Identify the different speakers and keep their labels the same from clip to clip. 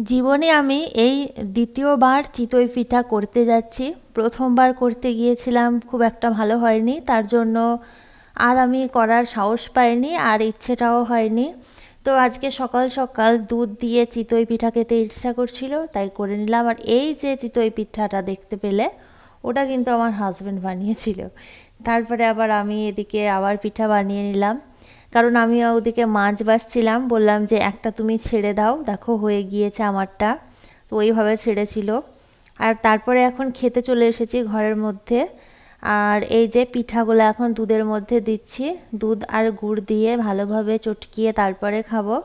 Speaker 1: জীবনে আমি এই দ্বিতীয়বার চিতই পিঠা করতে যাচ্ছি। প্রথমবার করতে গিয়েছিলাম, খুব একটা ভালো হয়নি, তার জন্য আর আমি করার সাহস পাইনি আর ইচ্ছেটাও হয়নি। তো আজকে সকাল সকাল দুধ দিয়ে চিতই পিঠা খেতে ইচ্ছা করছিল, তাই করে নিলাম। আর এই যে চিতই পিঠাটা দেখতে পেলে, ওটা কিন্তু আমার হাজবেন্ড বানিয়েছিল। তারপরে আবার আমি এদিকে আবার পিঠা বানিয়ে নিলাম, কারণ আমি ওদিকে মাছ ভাজছিলাম, বললাম যে একটা তুমি ছেড়ে দাও, দেখো হয়ে গিয়েছে আমারটা। তো ওইভাবে ছেড়েছিল। আর তারপরে এখন খেতে চলে এসেছি ঘরের মধ্যে। আর এই যে পিঠাগুলো এখন দুধের মধ্যে দিচ্ছি, দুধ আর গুড় দিয়ে ভালোভাবে চটকিয়ে তারপরে খাবো।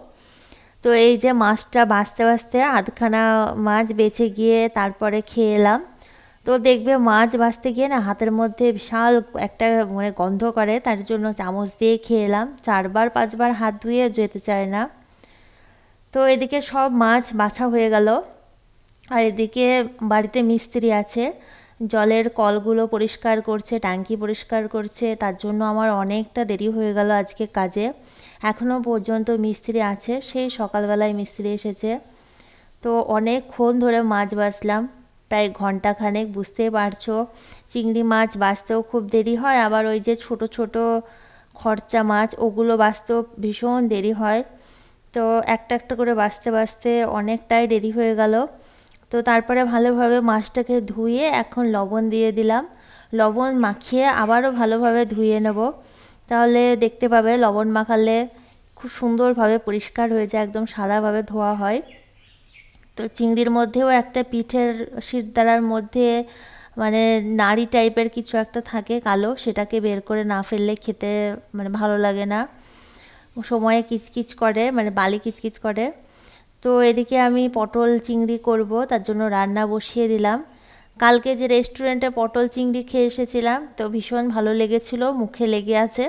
Speaker 1: তো এই যে মাছটা ভাজতে ভাজতে আধখানা মাছ বেঁচে গিয়ে তারপরে খেয়ে এলাম। তো দেখবে মাছ ভাজতে গিয়ে না হাতের মধ্যে বিশাল একটা মানে গন্ধ করে, তার জন্য চামচ দিয়ে খেয়ে এলাম, 4-5বার হাত ধুয়ে যেতে চায় না। তো এদিকে সব মাছ বাছা হয়ে গেল। আর এদিকে বাড়িতে মিস্ত্রি আছে, জলের কলগুলো পরিষ্কার করছে, ট্যাঙ্কি পরিষ্কার করছে, তার জন্য আমার অনেকটা দেরি হয়ে গেল আজকে কাজে। এখনো পর্যন্ত মিস্ত্রি আছে, সেই সকালবেলায় মিস্ত্রি এসেছে। তো অনেকক্ষণ ধরে মাছ বাছলাম, প্রায় ঘন্টাখানেক, বুঝতেই পারছো। চিংড়ি মাছ বাছতেও খুব দেরি হয়, আবার ওই যে ছোট ছোট খরচা মাছ, ওগুলো বাছতেও ভীষণ দেরি হয়। তো একটা একটা করে বাছতে বাছতে অনেকটাই দেরি হয়ে গেল। তো তারপরে ভালোভাবে মাছটাকে ধুয়ে এখন লবণ দিয়ে দিলাম। লবণ মাখিয়ে আবারও ভালোভাবে ধুয়ে নেব, তাহলে দেখতে পাবে লবণ মাখালে খুব সুন্দরভাবে পরিষ্কার হয়ে যায়, একদম সাদাভাবে ধোয়া হয়। তো চিংড়ির মধ্যেও একটা পিঠের শিরদাঁড়ার মধ্যে মানে নাড়ি টাইপের কিছু একটা থাকে কালো, সেটাকে বের করে না ফেললে খেতে মানে ভালো লাগে না, সময়ে কিচকিচ করে, মানে বালি কিচকিচ করে। তো এদিকে আমি পটল চিংড়ি করব, তার জন্য রান্না বসিয়ে দিলাম। কালকে যে রেস্টুরেন্টে পটল চিংড়ি খেয়ে এসেছিলাম, তো ভীষণ ভালো লেগেছিল, মুখে লেগে আছে।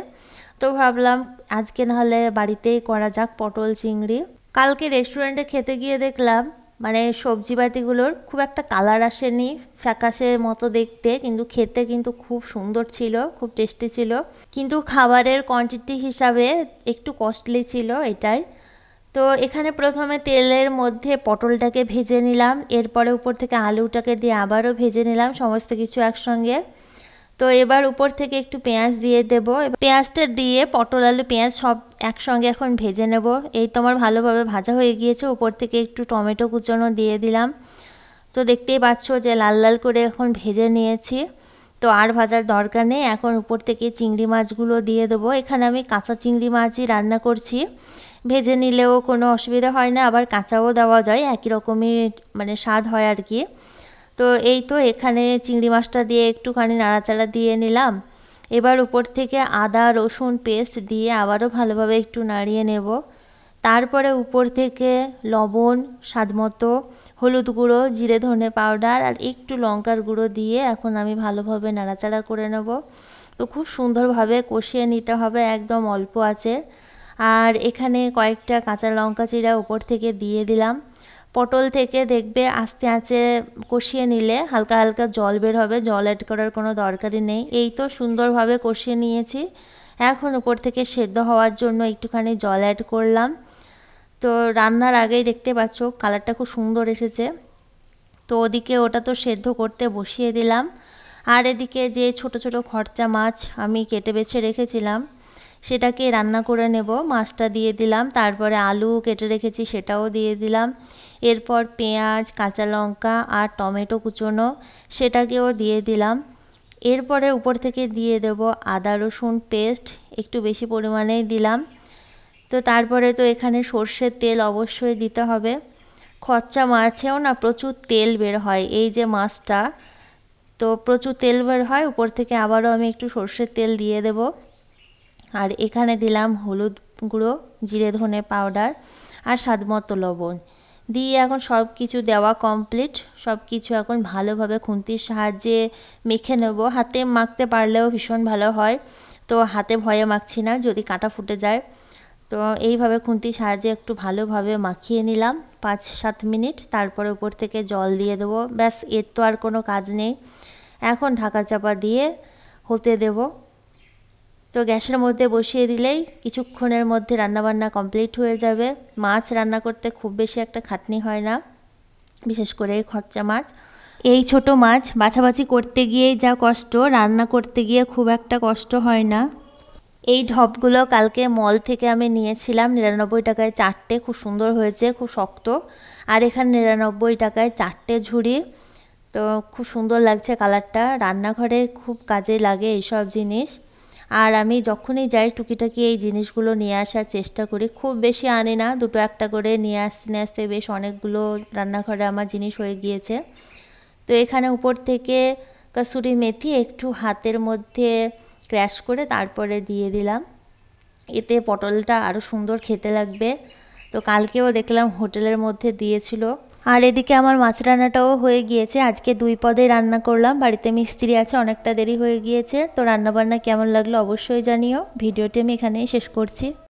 Speaker 1: তো ভাবলাম আজকে নাহলে বাড়িতেই করা যাক পটল চিংড়ি। কালকে রেস্টুরেন্টে খেতে গিয়ে দেখলাম মানে সবজিপাতিগুলোর খুব একটা কালার আসেনি, ফ্যাকাশে মতো দেখতে, কিন্তু খেতে কিন্তু খুব সুন্দর ছিল, খুব টেস্টি ছিল। কিন্তু খাবারের কোয়ান্টিটি হিসাবে একটু কস্টলি ছিল এটাই। তো এখানে প্রথমে তেলের মধ্যে পটলটাকে ভেজে নিলাম, এরপরে উপর থেকে আলুটাকে দিয়ে আবারও ভেজে নিলাম সমস্ত কিছু একসঙ্গে। তো এবার উপর থেকে একটু পেঁয়াজ দিয়ে দেব, পেঁয়াজটা দিয়ে পটল আলু পেঁয়াজ সব একসঙ্গে এখন ভেজে নেব। এই তো আমার ভালোভাবে ভাজা হয়ে গিয়েছে, উপর থেকে একটু টমেটো কুচনো দিয়ে দিলাম। তো দেখতেই পাচ্ছ যে লাল লাল করে এখন ভেজে নিয়েছি। তো আর ভাজার দরকার নেই, এখন উপর থেকে চিংড়ি মাছগুলো দিয়ে দেবো। এখানে আমি কাঁচা চিংড়ি মাছই রান্না করছি, ভেজে নিলেও কোনো অসুবিধা হয় না, আবার কাঁচাও দেওয়া যায়, একই রকমই মানে স্বাদ হয় আর কি। তো এই তো এখানে চিংড়ি মাছটা দিয়ে একটুখানি নাড়াচাড়া দিয়ে নিলাম। এবার উপর থেকে আদা রসুন পেস্ট দিয়ে আবারও ভালোভাবে একটু নাড়িয়ে নেব। তারপরে উপর থেকে লবণ স্বাদমতো, হলুদ গুঁড়ো, জিরে ধনে পাউডার আর একটু লঙ্কার গুঁড়ো দিয়ে এখন আমি ভালোভাবে নাড়াচাড়া করে নেব। তো খুব সুন্দরভাবে কষিয়ে নিতে হবে, একদম অল্প আছে। আর এখানে কয়েকটা কাঁচা লঙ্কা চিরা উপর থেকে দিয়ে দিলাম। পটল থেকে দেখবে আস্তে আঁচে কষিয়ে নিলে হালকা হালকা জল বের হবে, জল অ্যাড করার কোনো দরকারই নেই। এই তো সুন্দরভাবে কষিয়ে নিয়েছি, এখন উপর থেকে সেদ্ধ হওয়ার জন্য একটুখানি জল অ্যাড করলাম। তো রান্নার আগেই দেখতে পাচ্ছ কালারটা খুব সুন্দর এসেছে। তো ওদিকে ওটা তো সেদ্ধ করতে বসিয়ে দিলাম। আর এদিকে যে ছোট ছোট খরচা মাছ আমি কেটে বেছে রেখেছিলাম, সেটাকে রান্না করে নেব। মাছটা দিয়ে দিলাম, তারপরে আলু কেটে রেখেছি সেটাও দিয়ে দিলাম। এরপর পেঁয়াজ কাঁচা লঙ্কা আর টমেটো কুচোনো, সেটাকেও দিয়ে দিলাম। এরপরে উপর থেকে দিয়ে দেব আদা রসুন পেস্ট, একটু বেশি পরিমাণেই দিলাম। তো তারপরে তো এখানে সর্ষের তেল অবশ্যই দিতে হবে। খরচা মাছেও না প্রচুর তেল বের হয়, এই যে মাছটা, তো প্রচুর তেল বের হয়, উপর থেকে আবারও আমি একটু সর্ষের তেল দিয়ে দেব। আর এখানে দিলাম হলুদ গুঁড়ো, জিরে ধনে পাউডার আর স্বাদমতো লবণ দিয়ে এখন সব কিছু দেওয়া কমপ্লিট। সব কিছু এখন ভালোভাবে খুন্তির সাহায্যে মেখে নেব, হাতে মাখতে পারলেও ভীষণ ভালো হয়। তো হাতে ভয়ে মাখছি না, যদি কাঁটা ফুটে যায়। তো এইভাবে খুন্তির সাহায্যে একটু ভালোভাবে মাখিয়ে নিলাম 5-7 মিনিট, তারপরে উপর থেকে জল দিয়ে দেবো, ব্যাস এর তো আর কোনো কাজ নেই। এখন ঢাকা চাপা দিয়ে হতে দেব। তো গ্যাসের মধ্যে বসিয়ে দিলেই কিছুক্ষণের মধ্যে রান্নাবান্না কমপ্লিট হয়ে যাবে। মাছ রান্না করতে খুব বেশি একটা খাটনি হয় না। বিশেষ করে খরচা মাছ। এই ছোট মাছ বাছাবাছি করতে গিয়ে যা কষ্ট, রান্না করতে গিয়ে খুব একটা কষ্ট হয় না। এই ঢপগুলো কালকে মল থেকে আমি নিয়েছিলাম 99 টাকায় 4টে, খুব সুন্দর হয়েছে, খুব শক্ত। আর এখানে 99 টাকায় 4টে ঝুড়ি। তো খুব সুন্দর লাগছে কালারটা, রান্নাঘরে খুব কাজে লাগে এইসব জিনিস। আর আমি যখনই যাই টুকিটাকি এই জিনিসগুলো নিয়ে আসার চেষ্টা করি, খুব বেশি আনি না, দুটো একটা করে নিয়ে আসতে বেশ অনেকগুলো রান্নাঘরে আমার জিনিস হয়ে গিয়েছে। তো এখানে উপর থেকে কাসুরি মেথি একটু হাতের মধ্যে ক্র্যাশ করে তারপরে দিয়ে দিলাম, এতে পটলটা আরও সুন্দর খেতে লাগবে। তো কালকেও দেখলাম হোটেলের মধ্যে দিয়েছিল। আর এদিকে আমার মাছ রান্নাটাও হয়ে গিয়েছে, আজকে 2 পদে রান্না করলাম, বাড়িতে মিস্ত্রি আছে, অনেকটা দেরি হয়ে গিয়েছে। তো রান্নাবান্না কেমন লাগলো অবশ্যই জানিও। ভিডিওটি আমি এখানেই শেষ করছি।